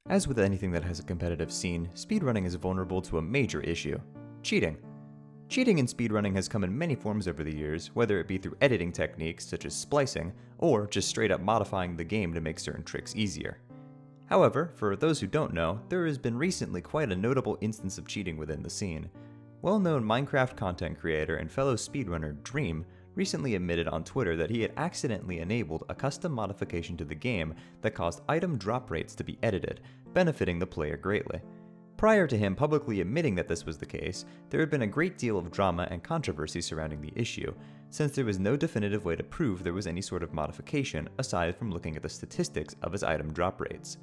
As with anything that has a competitive scene, speedrunning is vulnerable to a major issue: cheating. Cheating in speedrunning has come in many forms over the years, whether it be through editing techniques such as splicing, or just straight up modifying the game to make certain tricks easier. However, for those who don't know, there has been recently quite a notable instance of cheating within the scene. Well-known Minecraft content creator and fellow speedrunner Dream recently admitted on Twitter that he had accidentally enabled a custom modification to the game that caused item drop rates to be edited, benefiting the player greatly. Prior to him publicly admitting that this was the case, there had been a great deal of drama and controversy surrounding the issue, since there was no definitive way to prove there was any sort of modification aside from looking at the statistics of his item drop rates.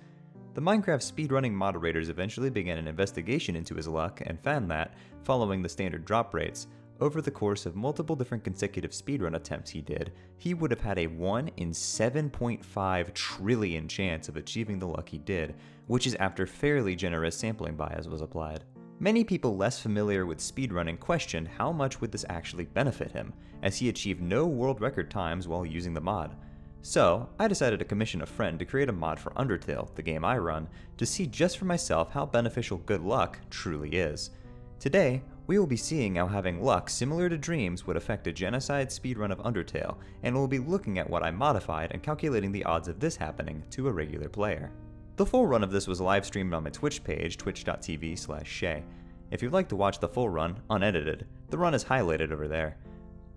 The Minecraft speedrunning moderators eventually began an investigation into his luck and found that, following the standard drop rates, over the course of multiple different consecutive speedrun attempts he did, he would have had a 1 in 7.5 trillion chance of achieving the luck he did, which is after fairly generous sampling bias was applied. Many people less familiar with speedrunning questioned how much would this actually benefit him, as he achieved no world record times while using the mod. So, I decided to commission a friend to create a mod for Undertale, the game I run, to see just for myself how beneficial good luck truly is. Today, we will be seeing how having luck similar to Dreams would affect a genocide speedrun of Undertale, and we'll be looking at what I modified and calculating the odds of this happening to a regular player. The full run of this was live streamed on my Twitch page, twitch.tv/Shay. If you'd like to watch the full run, unedited, the run is highlighted over there.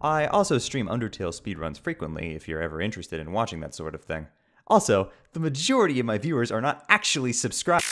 I also stream Undertale speedruns frequently if you're ever interested in watching that sort of thing. Also, the majority of my viewers are not actually subscribed.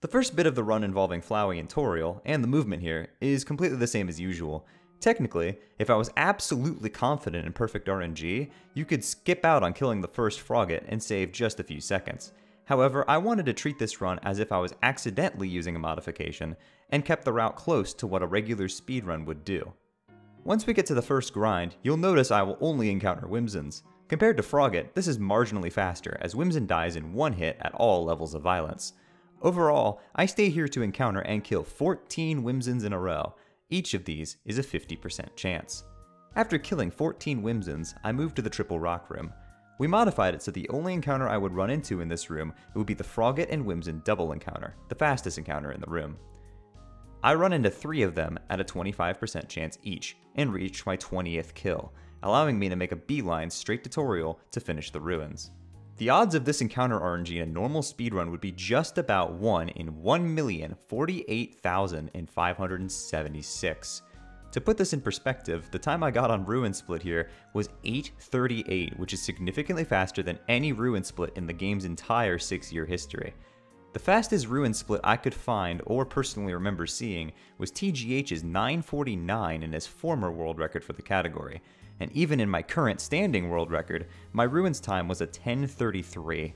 The first bit of the run involving Flowey and Toriel, and the movement here, is completely the same as usual. Technically, if I was absolutely confident in perfect RNG, you could skip out on killing the first Frogget and save just a few seconds. However, I wanted to treat this run as if I was accidentally using a modification, and kept the route close to what a regular speedrun would do. Once we get to the first grind, you'll notice I will only encounter Whimsins. Compared to Frogget, this is marginally faster, as Whimsin dies in one hit at all levels of violence. Overall, I stay here to encounter and kill 14 Whimsins in a row. Each of these is a 50% chance. After killing 14 Whimsins, I moved to the Triple Rock room. We modified it so the only encounter I would run into in this room would be the Frogget and Whimsin double encounter, the fastest encounter in the room. I run into 3 of them at a 25% chance each, and reach my 20th kill, allowing me to make a beeline straight to Toriel to finish the ruins. The odds of this encounter RNG in a normal speedrun would be just about 1 in 1,048,576. To put this in perspective, the time I got on Ruin Split here was 8:38, which is significantly faster than any Ruin Split in the game's entire 6-year history. The fastest Ruin Split I could find or personally remember seeing was TGH's 9:49 in his former world record for the category, and even in my current standing world record, my Ruins time was a 10:33.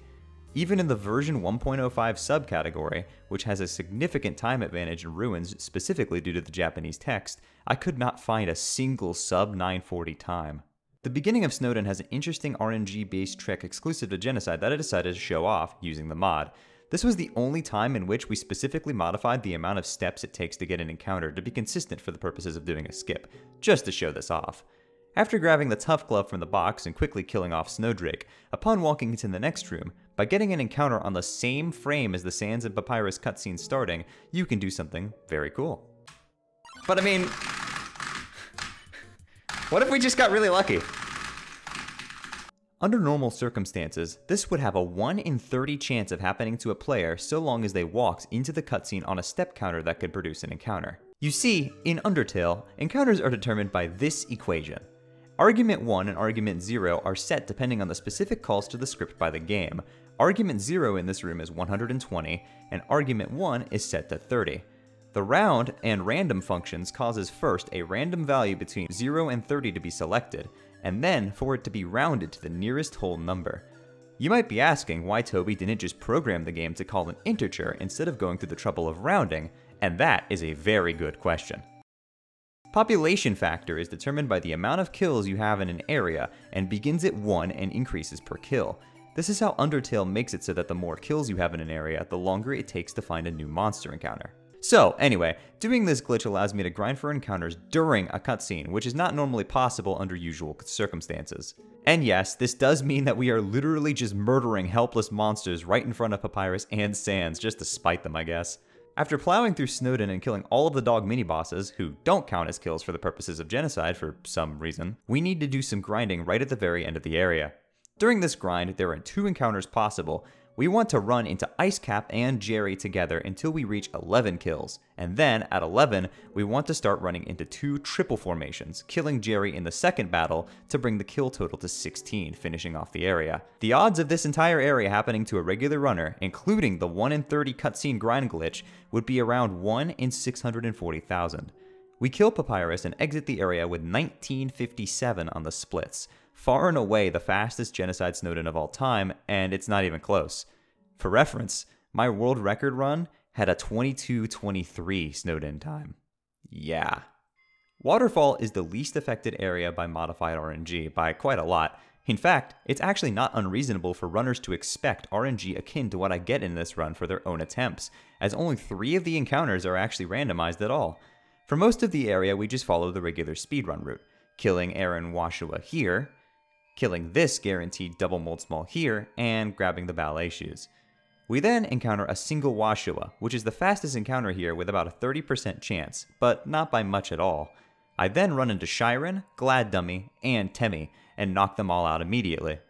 Even in the version 1.05 subcategory, which has a significant time advantage in Ruins specifically due to the Japanese text, I could not find a single sub 940 time. The beginning of Snowdin has an interesting RNG-based trick exclusive to Genocide that I decided to show off using the mod. This was the only time in which we specifically modified the amount of steps it takes to get an encounter to be consistent for the purposes of doing a skip, just to show this off. After grabbing the Tough Glove from the box and quickly killing off Snowdrake, upon walking into the next room, by getting an encounter on the same frame as the Sands and Papyrus cutscene starting, you can do something very cool. But I mean, what if we just got really lucky? Under normal circumstances, this would have a 1 in 30 chance of happening to a player so long as they walked into the cutscene on a step counter that could produce an encounter. You see, in Undertale, encounters are determined by this equation. Argument 1 and Argument 0 are set depending on the specific calls to the script by the game. Argument 0 in this room is 120, and Argument 1 is set to 30. The round and random functions causes first a random value between 0 and 30 to be selected, and then for it to be rounded to the nearest whole number. You might be asking why Toby didn't just program the game to call an integer instead of going through the trouble of rounding, and that is a very good question. Population factor is determined by the amount of kills you have in an area and begins at 1 and increases per kill. This is how Undertale makes it so that the more kills you have in an area, the longer it takes to find a new monster encounter. So, anyway, doing this glitch allows me to grind for encounters during a cutscene, which is not normally possible under usual circumstances. And yes, this does mean that we are literally just murdering helpless monsters right in front of Papyrus and Sans, just to spite them, I guess. After plowing through Snowdin and killing all of the dog mini-bosses, who don't count as kills for the purposes of genocide for some reason, we need to do some grinding right at the very end of the area. During this grind, there are 2 encounters possible. We want to run into Icecap and Jerry together until we reach 11 kills, and then, at 11, we want to start running into 2 triple formations, killing Jerry in the second battle to bring the kill total to 16, finishing off the area. The odds of this entire area happening to a regular runner, including the 1 in 30 cutscene grind glitch, would be around 1 in 640,000. We kill Papyrus and exit the area with 1957 on the splits, far and away the fastest Genocide Snowdin of all time, and it's not even close. For reference, my world record run had a 22:23 Snowdin time. Yeah. Waterfall is the least affected area by modified RNG, by quite a lot. In fact, it's actually not unreasonable for runners to expect RNG akin to what I get in this run for their own attempts, as only 3 of the encounters are actually randomized at all. For most of the area, we just follow the regular speedrun route, killing Aaron Washua here, killing this guaranteed double mold small here, and grabbing the ballet shoes. We then encounter a single Washua, which is the fastest encounter here with about a 30% chance, but not by much at all. I then run into Shyren, Glad Dummy, and Temmie, and knock them all out immediately.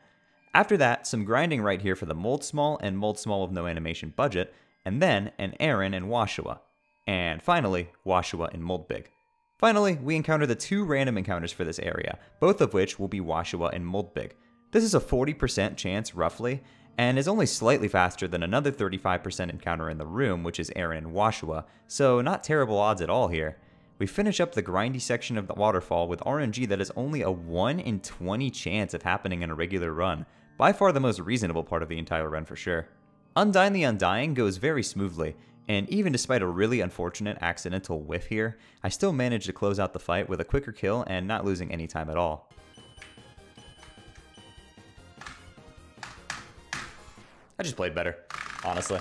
After that, some grinding right here for the mold small and mold small with no animation budget, and then an Aaron and Washua. And finally, Washua and mold big. Finally, we encounter the 2 random encounters for this area, both of which will be Washua and Moldbig. This is a 40% chance, roughly, and is only slightly faster than another 35% encounter in the room, which is Aaron and Washua, so not terrible odds at all here. We finish up the grindy section of the waterfall with RNG that is only a 1 in 20 chance of happening in a regular run, by far the most reasonable part of the entire run for sure. Undyne the Undying goes very smoothly, and even despite a really unfortunate accidental whiff here, I still managed to close out the fight with a quicker kill and not losing any time at all. I just played better, honestly.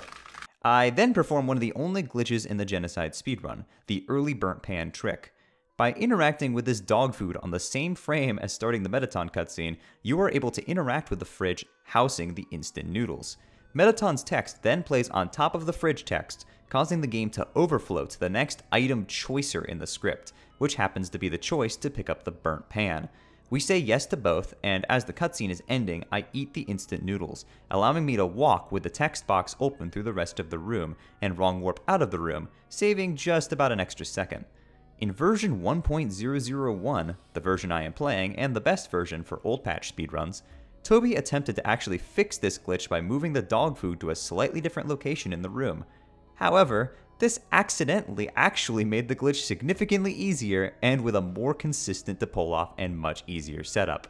I then perform one of the only glitches in the Genocide speedrun, the early burnt pan trick. By interacting with this dog food on the same frame as starting the Mettaton cutscene, you are able to interact with the fridge housing the instant noodles. Mettaton's text then plays on top of the fridge text, causing the game to overflow to the next item choicer in the script, which happens to be the choice to pick up the burnt pan. We say yes to both, and as the cutscene is ending, I eat the instant noodles, allowing me to walk with the text box open through the rest of the room, and wrong warp out of the room, saving just about an extra second. In version 1.001, the version I am playing, and the best version for old patch speedruns, Toby attempted to actually fix this glitch by moving the dog food to a slightly different location in the room. However, this accidentally actually made the glitch significantly easier and with a more consistent to pull off and much easier setup.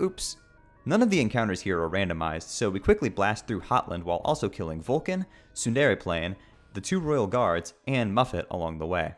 Oops. None of the encounters here are randomized, so we quickly blast through Hotland while also killing Vulcan, Tsundereplane, the 2 Royal Guards, and Muffet along the way.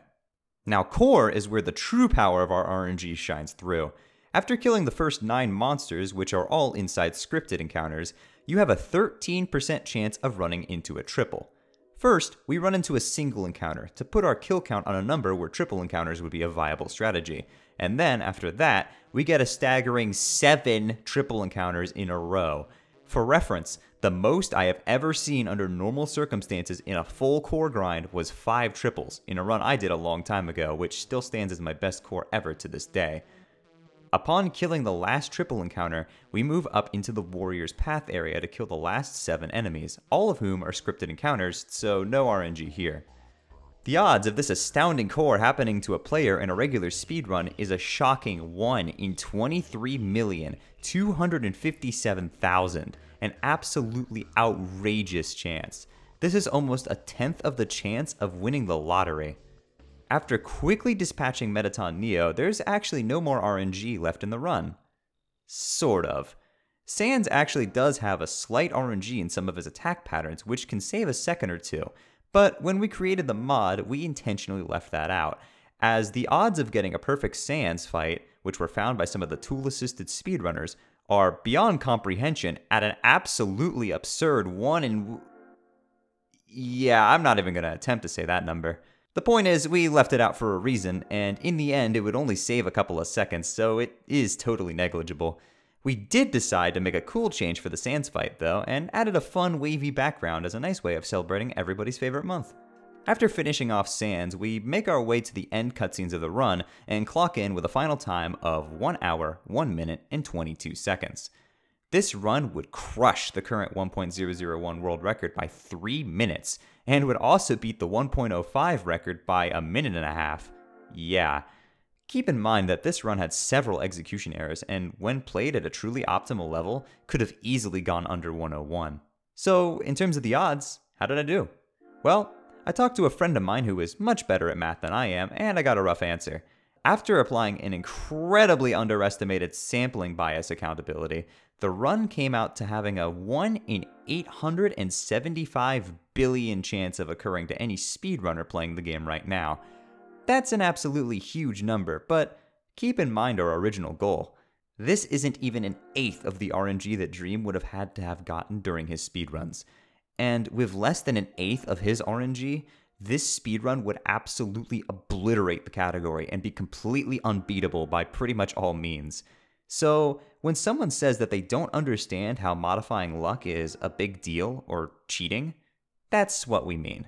Now Core is where the true power of our RNG shines through. After killing the first 9 monsters, which are all inside scripted encounters, you have a 13% chance of running into a triple. First, we run into a single encounter to put our kill count on a number where triple encounters would be a viable strategy. And then, after that, we get a staggering 7 triple encounters in a row. For reference, the most I have ever seen under normal circumstances in a full core grind was 5 triples in a run I did a long time ago, which still stands as my best core ever to this day. Upon killing the last triple encounter, we move up into the Warrior's Path area to kill the last 7 enemies, all of whom are scripted encounters, so no RNG here. The odds of this astounding core happening to a player in a regular speedrun is a shocking 1 in 23,257,000, an absolutely outrageous chance. This is almost a 1/10 of the chance of winning the lottery. After quickly dispatching Mettaton Neo, there's actually no more RNG left in the run. Sort of. Sans actually does have a slight RNG in some of his attack patterns, which can save a second or two, but when we created the mod, we intentionally left that out, as the odds of getting a perfect Sans fight, which were found by some of the tool-assisted speedrunners, are beyond comprehension at an absolutely absurd 1 in... Yeah, I'm not even going to attempt to say that number. The point is, we left it out for a reason, and in the end, it would only save a couple of seconds, so it is totally negligible. We did decide to make a cool change for the Sands fight, though, and added a fun wavy background as a nice way of celebrating everybody's favorite month. After finishing off Sands, we make our way to the end cutscenes of the run and clock in with a final time of 1 hour, 1 minute, and 22 seconds. This run would crush the current 1.001 world record by 3 minutes, and would also beat the 1.05 record by a minute and a half. Yeah. Keep in mind that this run had several execution errors, and when played at a truly optimal level, could have easily gone under 101. So, in terms of the odds, how did I do? Well, I talked to a friend of mine who is much better at math than I am, and I got a rough answer. After applying an incredibly underestimated sampling bias accountability, the run came out to having a 1 in 875 billion chance of occurring to any speedrunner playing the game right now. That's an absolutely huge number, but keep in mind our original goal. This isn't even an eighth of the RNG that Dream would have had to have gotten during his speedruns. And with less than an eighth of his RNG, this speedrun would absolutely obliterate the category and be completely unbeatable by pretty much all means. So, when someone says that they don't understand how modifying luck is a big deal or cheating, that's what we mean.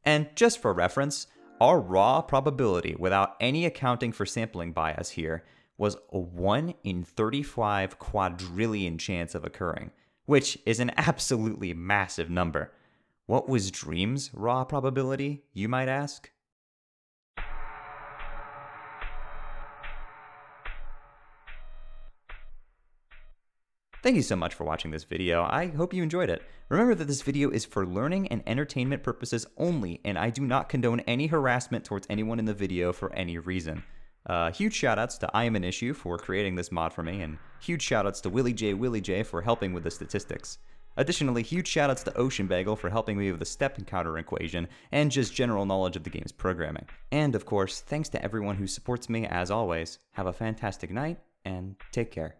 And just for reference, our raw probability without any accounting for sampling bias here was a 1 in 35 quadrillion chance of occurring, which is an absolutely massive number. What was Dream's raw probability, you might ask? Thank you so much for watching this video. I hope you enjoyed it. Remember that this video is for learning and entertainment purposes only, and I do not condone any harassment towards anyone in the video for any reason. Huge shoutouts to I Am an Issue for creating this mod for me, and huge shoutouts to Willie J for helping with the statistics. Additionally, huge shoutouts to Ocean Bagel for helping me with the step and counter equation, and just general knowledge of the game's programming. And of course, thanks to everyone who supports me as always. Have a fantastic night, and take care.